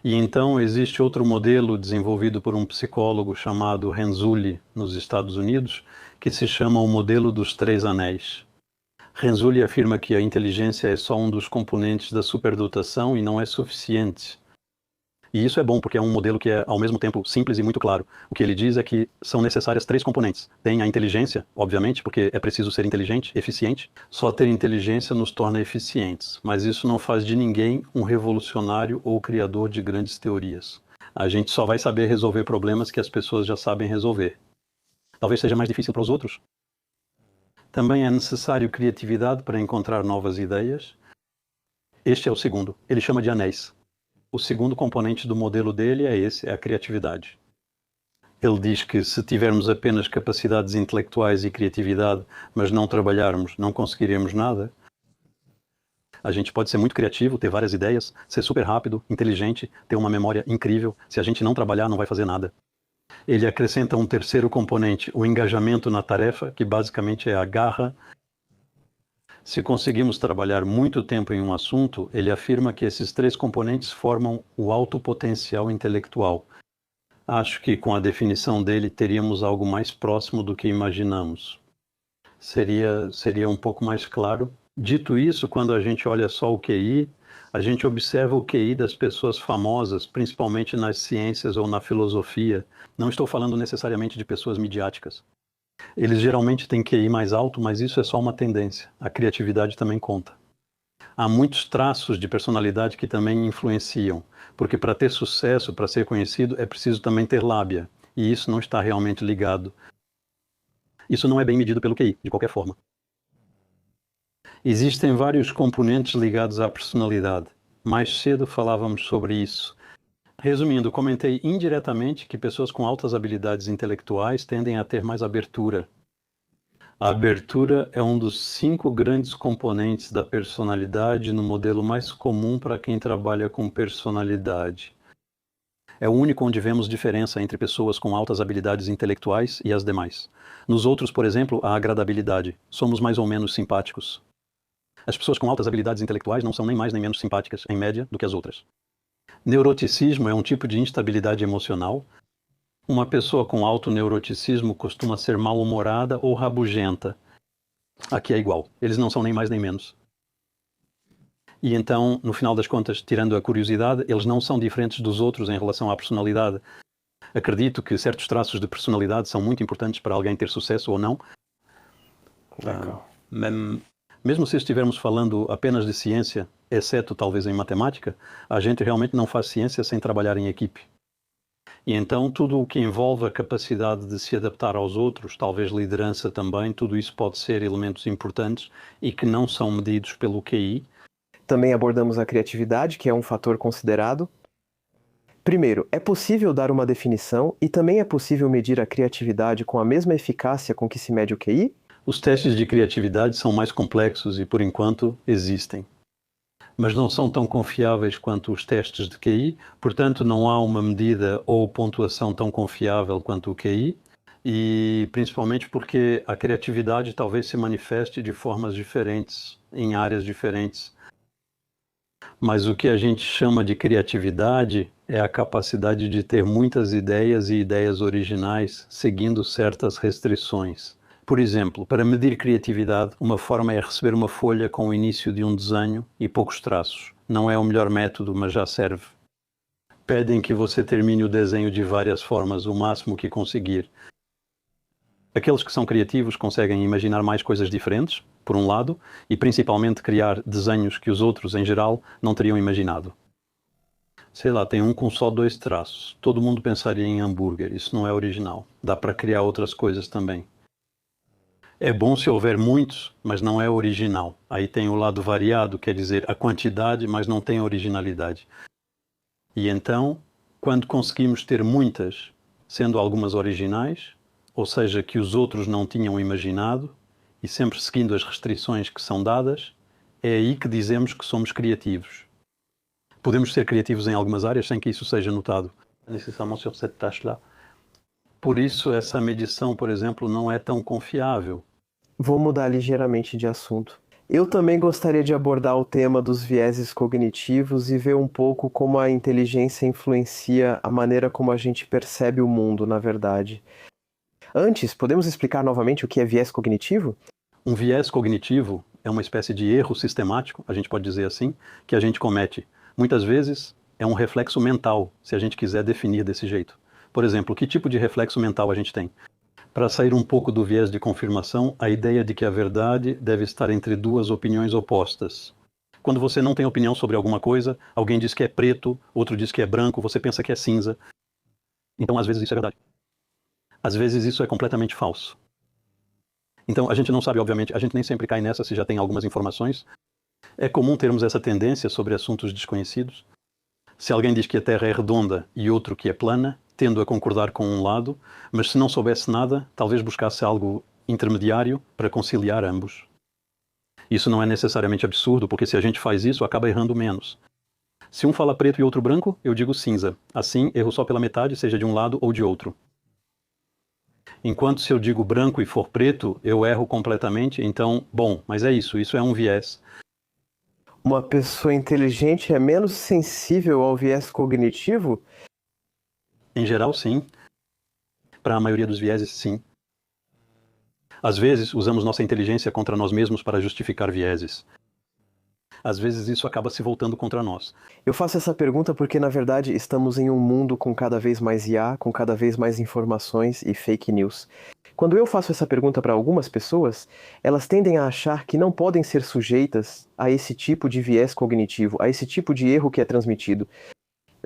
E então existe outro modelo desenvolvido por um psicólogo chamado Renzulli, nos Estados Unidos, que se chama o modelo dos três anéis. Renzulli afirma que a inteligência é só um dos componentes da superdotação e não é suficiente. E isso é bom porque é um modelo que é ao mesmo tempo simples e muito claro. O que ele diz é que são necessárias três componentes. Tem a inteligência, obviamente, porque é preciso ser inteligente, eficiente. Só ter inteligência nos torna eficientes, mas isso não faz de ninguém um revolucionário ou criador de grandes teorias. A gente só vai saber resolver problemas que as pessoas já sabem resolver. Talvez seja mais difícil para os outros. Também é necessário criatividade para encontrar novas ideias. Este é o segundo. Ele chama de anéis. O segundo componente do modelo dele é a criatividade. Ele diz que se tivermos apenas capacidades intelectuais e criatividade, mas não trabalharmos, não conseguiremos nada. A gente pode ser muito criativo, ter várias ideias, ser super rápido, inteligente, ter uma memória incrível. Se a gente não trabalhar, não vai fazer nada. Ele acrescenta um terceiro componente, o engajamento na tarefa, que basicamente é a garra. Se conseguimos trabalhar muito tempo em um assunto, ele afirma que esses três componentes formam o alto potencial intelectual. Acho que com a definição dele teríamos algo mais próximo do que imaginamos. Seria um pouco mais claro. Dito isso, quando a gente olha só o QI, a gente observa o QI das pessoas famosas, principalmente nas ciências ou na filosofia. Não estou falando necessariamente de pessoas midiáticas. Eles geralmente têm QI mais alto, mas isso é só uma tendência. A criatividade também conta. Há muitos traços de personalidade que também influenciam, porque para ter sucesso, para ser conhecido, é preciso também ter lábia, e isso não está realmente ligado. Isso não é bem medido pelo QI, de qualquer forma. Existem vários componentes ligados à personalidade. Mais cedo falávamos sobre isso. Resumindo, comentei indiretamente que pessoas com altas habilidades intelectuais tendem a ter mais abertura. A abertura é um dos 5 grandes componentes da personalidade no modelo mais comum para quem trabalha com personalidade. É o único onde vemos diferença entre pessoas com altas habilidades intelectuais e as demais. Nos outros, por exemplo, a agradabilidade. Somos mais ou menos simpáticos. As pessoas com altas habilidades intelectuais não são nem mais nem menos simpáticas, em média, do que as outras. Neuroticismo é um tipo de instabilidade emocional. Uma pessoa com alto neuroticismo costuma ser mal-humorada ou rabugenta. Aqui é igual, eles não são nem mais nem menos. E então, no final das contas, tirando a curiosidade, eles não são diferentes dos outros em relação à personalidade. Acredito que certos traços de personalidade são muito importantes para alguém ter sucesso ou não. Legal. Mesmo se estivermos falando apenas de ciência, exceto talvez em matemática, a gente realmente não faz ciência sem trabalhar em equipe. E então tudo o que envolve a capacidade de se adaptar aos outros, talvez liderança também, tudo isso pode ser elementos importantes e que não são medidos pelo QI. Também abordamos a criatividade, que é um fator considerado. Primeiro, é possível dar uma definição e também é possível medir a criatividade com a mesma eficácia com que se mede o QI? Os testes de criatividade são mais complexos e, por enquanto, existem. Mas não são tão confiáveis quanto os testes de QI, portanto não há uma medida ou pontuação tão confiável quanto o QI, e principalmente porque a criatividade talvez se manifeste de formas diferentes, em áreas diferentes. Mas o que a gente chama de criatividade é a capacidade de ter muitas ideias e ideias originais seguindo certas restrições. Por exemplo, para medir criatividade, uma forma é receber uma folha com o início de um desenho e poucos traços. Não é o melhor método, mas já serve. Pedem que você termine o desenho de várias formas, o máximo que conseguir. Aqueles que são criativos conseguem imaginar mais coisas diferentes, por um lado, e principalmente criar desenhos que os outros, em geral, não teriam imaginado. Sei lá, tem um com só 2 traços. Todo mundo pensaria em hambúrguer. Isso não é original. Dá para criar outras coisas também. É bom se houver muitos, mas não é original. Aí tem o lado variado, quer dizer, a quantidade, mas não tem originalidade. E então, quando conseguimos ter muitas, sendo algumas originais, ou seja, que os outros não tinham imaginado, e sempre seguindo as restrições que são dadas, é aí que dizemos que somos criativos. Podemos ser criativos em algumas áreas sem que isso seja notado. Necessariamente sur cette tâche-là. Por isso, essa medição, por exemplo, não é tão confiável. Vou mudar ligeiramente de assunto. Eu também gostaria de abordar o tema dos vieses cognitivos e ver um pouco como a inteligência influencia a maneira como a gente percebe o mundo, na verdade. Antes, podemos explicar novamente o que é viés cognitivo? Um viés cognitivo é uma espécie de erro sistemático, a gente pode dizer assim, que a gente comete. Muitas vezes é um reflexo mental, se a gente quiser definir desse jeito. Por exemplo, que tipo de reflexo mental a gente tem? Para sair um pouco do viés de confirmação, a ideia de que a verdade deve estar entre duas opiniões opostas. Quando você não tem opinião sobre alguma coisa, alguém diz que é preto, outro diz que é branco, você pensa que é cinza. Então, às vezes, isso é verdade. Às vezes, isso é completamente falso. Então, a gente não sabe, obviamente, a gente nem sempre cai nessa se já tem algumas informações. É comum termos essa tendência sobre assuntos desconhecidos. Se alguém diz que a Terra é redonda e outro que é plana, tendo a concordar com um lado, mas se não soubesse nada, talvez buscasse algo intermediário para conciliar ambos. Isso não é necessariamente absurdo, porque se a gente faz isso, acaba errando menos. Se um fala preto e outro branco, eu digo cinza. Assim, erro só pela metade, seja de um lado ou de outro. Enquanto se eu digo branco e for preto, eu erro completamente, então, bom, mas é isso é um viés. Uma pessoa inteligente é menos sensível ao viés cognitivo? Em geral, sim. Para a maioria dos vieses, sim. Às vezes, usamos nossa inteligência contra nós mesmos para justificar vieses. Às vezes, isso acaba se voltando contra nós. Eu faço essa pergunta porque, na verdade, estamos em um mundo com cada vez mais IA, com cada vez mais informações e fake news. Quando eu faço essa pergunta para algumas pessoas, elas tendem a achar que não podem ser sujeitas a esse tipo de viés cognitivo, a esse tipo de erro que é transmitido.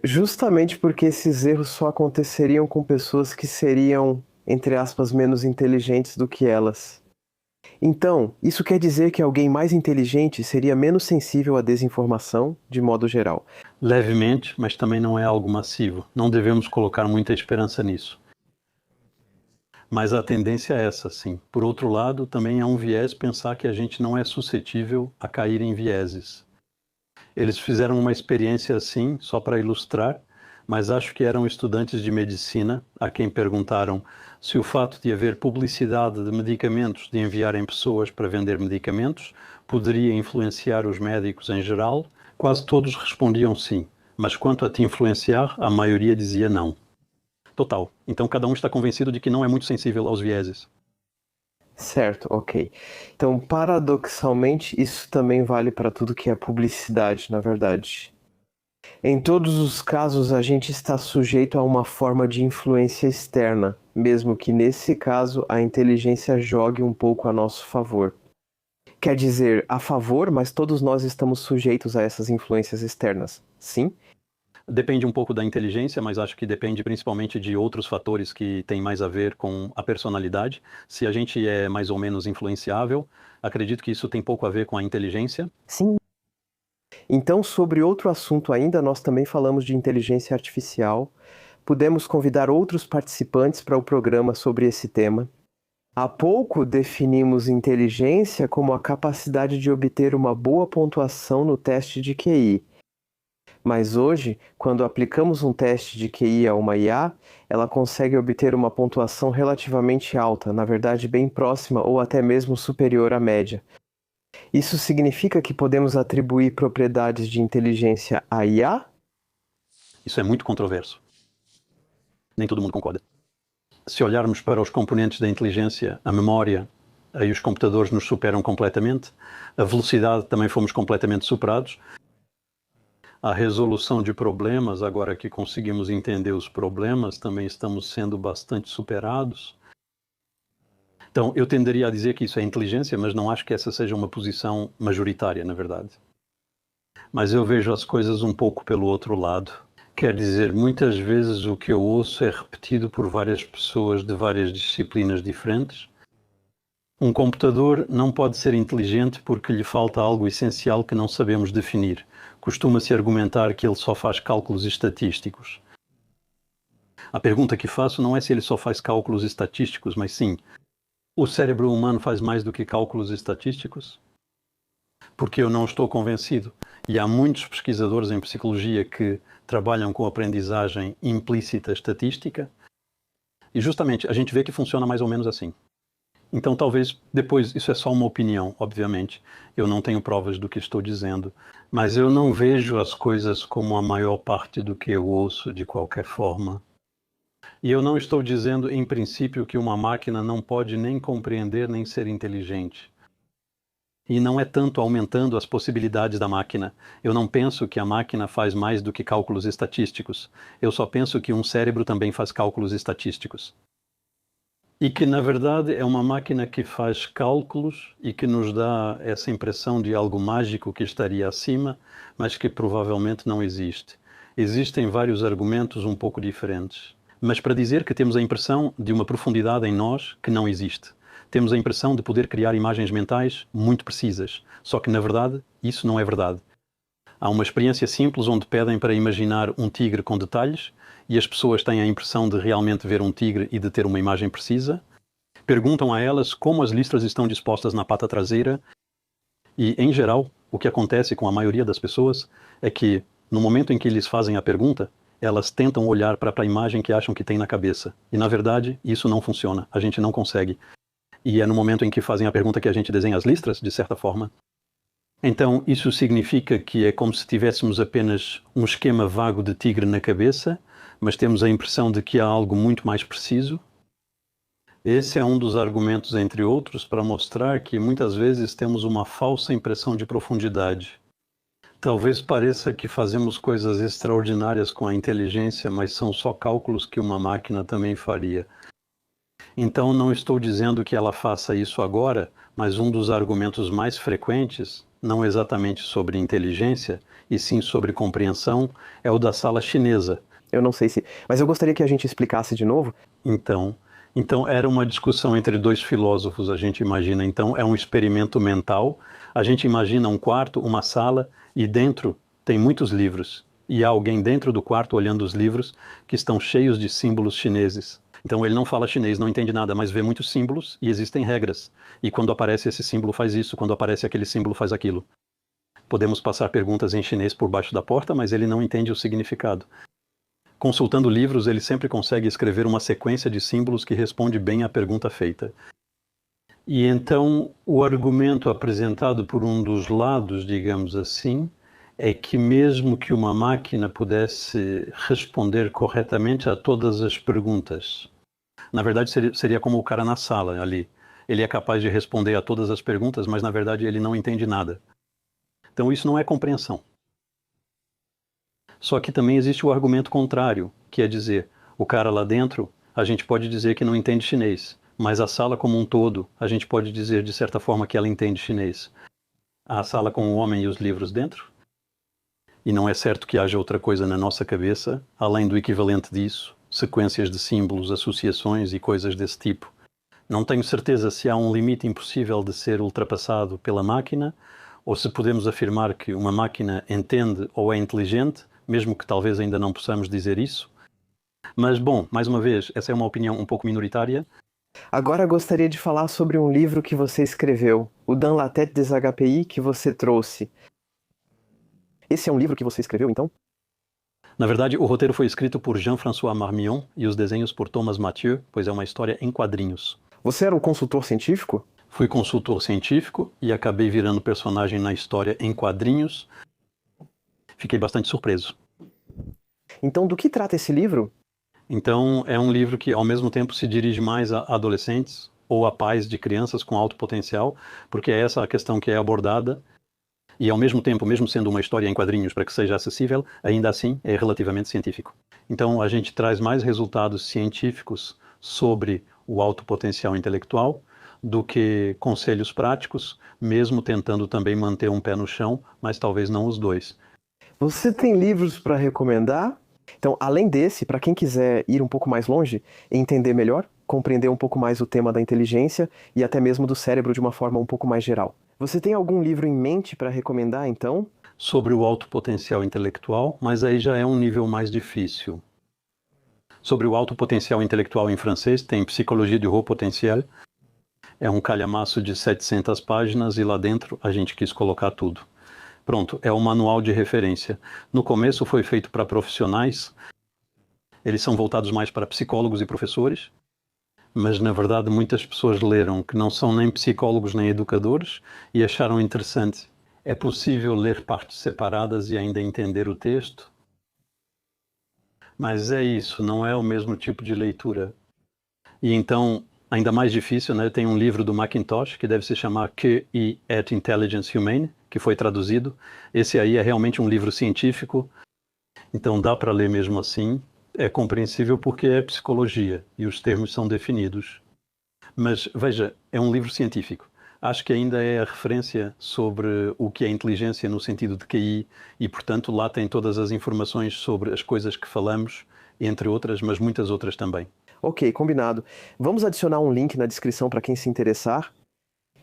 Justamente porque esses erros só aconteceriam com pessoas que seriam, entre aspas, menos inteligentes do que elas. Então, isso quer dizer que alguém mais inteligente seria menos sensível à desinformação, de modo geral. Levemente, mas também não é algo massivo. Não devemos colocar muita esperança nisso. Mas a tendência é essa, sim. Por outro lado, também é um viés pensar que a gente não é suscetível a cair em vieses. Eles fizeram uma experiência assim, só para ilustrar, mas acho que eram estudantes de medicina a quem perguntaram se o fato de haver publicidade de medicamentos, de enviarem pessoas para vender medicamentos, poderia influenciar os médicos em geral. Quase todos respondiam sim, mas quanto a te influenciar, a maioria dizia não. Total. Então cada um está convencido de que não é muito sensível aos vieses. Certo, ok. Então, paradoxalmente, isso também vale para tudo que é publicidade, na verdade. Em todos os casos, a gente está sujeito a uma forma de influência externa, mesmo que nesse caso a inteligência jogue um pouco a nosso favor. Quer dizer, a favor, mas todos nós estamos sujeitos a essas influências externas, sim? Depende um pouco da inteligência, mas acho que depende principalmente de outros fatores que têm mais a ver com a personalidade. Se a gente é mais ou menos influenciável, acredito que isso tem pouco a ver com a inteligência. Sim. Então, sobre outro assunto ainda, nós também falamos de inteligência artificial. Pudemos convidar outros participantes para o programa sobre esse tema. Há pouco definimos inteligência como a capacidade de obter uma boa pontuação no teste de QI. Mas hoje, quando aplicamos um teste de QI a uma IA, ela consegue obter uma pontuação relativamente alta, na verdade bem próxima ou até mesmo superior à média. Isso significa que podemos atribuir propriedades de inteligência à IA? Isso é muito controverso. Nem todo mundo concorda. Se olharmos para os componentes da inteligência, a memória, aí os computadores nos superam completamente, a velocidade também fomos completamente superados. A resolução de problemas, agora que conseguimos entender os problemas, também estamos sendo bastante superados. Então, eu tenderia a dizer que isso é inteligência, mas não acho que essa seja uma posição majoritária, na verdade. Mas eu vejo as coisas um pouco pelo outro lado. Quer dizer, muitas vezes o que eu ouço é repetido por várias pessoas de várias disciplinas diferentes. Um computador não pode ser inteligente porque lhe falta algo essencial que não sabemos definir. Costuma-se argumentar que ele só faz cálculos estatísticos. A pergunta que faço não é se ele só faz cálculos estatísticos, mas sim, o cérebro humano faz mais do que cálculos estatísticos? Porque eu não estou convencido. E há muitos pesquisadores em psicologia que trabalham com aprendizagem implícita estatística, e justamente a gente vê que funciona mais ou menos assim. Então talvez depois, isso é só uma opinião, obviamente, eu não tenho provas do que estou dizendo, mas eu não vejo as coisas como a maior parte do que eu ouço de qualquer forma. E eu não estou dizendo em princípio que uma máquina não pode nem compreender nem ser inteligente. E não é tanto aumentando as possibilidades da máquina. Eu não penso que a máquina faz mais do que cálculos estatísticos. Eu só penso que um cérebro também faz cálculos estatísticos. E que, na verdade, é uma máquina que faz cálculos e que nos dá essa impressão de algo mágico que estaria acima, mas que provavelmente não existe. Existem vários argumentos um pouco diferentes. Mas para dizer que temos a impressão de uma profundidade em nós que não existe. Temos a impressão de poder criar imagens mentais muito precisas. Só que, na verdade, isso não é verdade. Há uma experiência simples onde pedem para imaginar um tigre com detalhes, e as pessoas têm a impressão de realmente ver um tigre e de ter uma imagem precisa. Perguntam a elas como as listras estão dispostas na pata traseira e, em geral, o que acontece com a maioria das pessoas é que, no momento em que lhes fazem a pergunta, elas tentam olhar para a imagem que acham que tem na cabeça. E, na verdade, isso não funciona. A gente não consegue. E é no momento em que fazem a pergunta que a gente desenha as listras, de certa forma. Então, isso significa que é como se tivéssemos apenas um esquema vago de tigre na cabeça, mas temos a impressão de que há algo muito mais preciso. Esse é um dos argumentos, entre outros, para mostrar que muitas vezes temos uma falsa impressão de profundidade. Talvez pareça que fazemos coisas extraordinárias com a inteligência, mas são só cálculos que uma máquina também faria. Então, não estou dizendo que ela faça isso agora, mas um dos argumentos mais frequentes, não exatamente sobre inteligência, e sim sobre compreensão, é o da sala chinesa. Eu não sei se... Mas eu gostaria que a gente explicasse de novo. Então era uma discussão entre dois filósofos, a gente imagina. Então é um experimento mental. A gente imagina um quarto, uma sala, e dentro tem muitos livros. E há alguém dentro do quarto olhando os livros que estão cheios de símbolos chineses. Então ele não fala chinês, não entende nada, mas vê muitos símbolos e existem regras. E quando aparece esse símbolo faz isso, quando aparece aquele símbolo faz aquilo. Podemos passar perguntas em chinês por baixo da porta, mas ele não entende o significado. Consultando livros, ele sempre consegue escrever uma sequência de símbolos que responde bem à pergunta feita. E então, o argumento apresentado por um dos lados, digamos assim, é que mesmo que uma máquina pudesse responder corretamente a todas as perguntas, na verdade seria como o cara na sala ali. Ele é capaz de responder a todas as perguntas, mas na verdade ele não entende nada. Então isso não é compreensão. Só que também existe o argumento contrário, que é dizer, o cara lá dentro, a gente pode dizer que não entende chinês, mas a sala como um todo, a gente pode dizer de certa forma que ela entende chinês. A sala com o homem e os livros dentro? E não é certo que haja outra coisa na nossa cabeça, além do equivalente disso, sequências de símbolos, associações e coisas desse tipo. Não tenho certeza se há um limite impossível de ser ultrapassado pela máquina, ou se podemos afirmar que uma máquina entende ou é inteligente, mesmo que talvez ainda não possamos dizer isso. Mas, bom, mais uma vez, essa é uma opinião um pouco minoritária. Agora gostaria de falar sobre um livro que você escreveu, o Dans la tête des HPI, que você trouxe. Esse é um livro que você escreveu, então? Na verdade, o roteiro foi escrito por Jean-François Marmion e os desenhos por Thomas Mathieu, pois é uma história em quadrinhos. Você era um consultor científico? Fui consultor científico e acabei virando personagem na história em quadrinhos. Fiquei bastante surpreso. Então, do que trata esse livro? Então, é um livro que, ao mesmo tempo, se dirige mais a adolescentes ou a pais de crianças com alto potencial, porque é essa a questão que é abordada. E, ao mesmo tempo, mesmo sendo uma história em quadrinhos para que seja acessível, ainda assim é relativamente científico. Então, a gente traz mais resultados científicos sobre o alto potencial intelectual do que conselhos práticos, mesmo tentando também manter um pé no chão, mas talvez não os dois. Você tem livros para recomendar? Então, além desse, para quem quiser ir um pouco mais longe, entender melhor, compreender um pouco mais o tema da inteligência e até mesmo do cérebro de uma forma um pouco mais geral. Você tem algum livro em mente para recomendar, então? Sobre o alto potencial intelectual, mas aí já é um nível mais difícil. Sobre o alto potencial intelectual em francês, tem Psychologie du haut potentiel. É um calhamaço de 700 páginas e lá dentro a gente quis colocar tudo. Pronto, é o manual de referência. No começo foi feito para profissionais, eles são voltados mais para psicólogos e professores, mas na verdade muitas pessoas leram que não são nem psicólogos nem educadores e acharam interessante. É possível ler partes separadas e ainda entender o texto? Mas é isso, não é o mesmo tipo de leitura. E então, ainda mais difícil, né? Tem um livro do Macintosh que deve se chamar QI at Intelligence Humane, que foi traduzido. Esse aí é realmente um livro científico, então dá para ler mesmo assim. É compreensível porque é psicologia e os termos são definidos. Mas veja, é um livro científico. Acho que ainda é a referência sobre o que é inteligência no sentido de QI e, portanto, lá tem todas as informações sobre as coisas que falamos, entre outras, mas muitas outras também. Ok, combinado. Vamos adicionar um link na descrição para quem se interessar.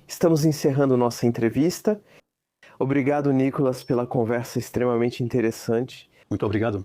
Estamos encerrando nossa entrevista. Obrigado, Nicolas, pela conversa extremamente interessante. Muito obrigado.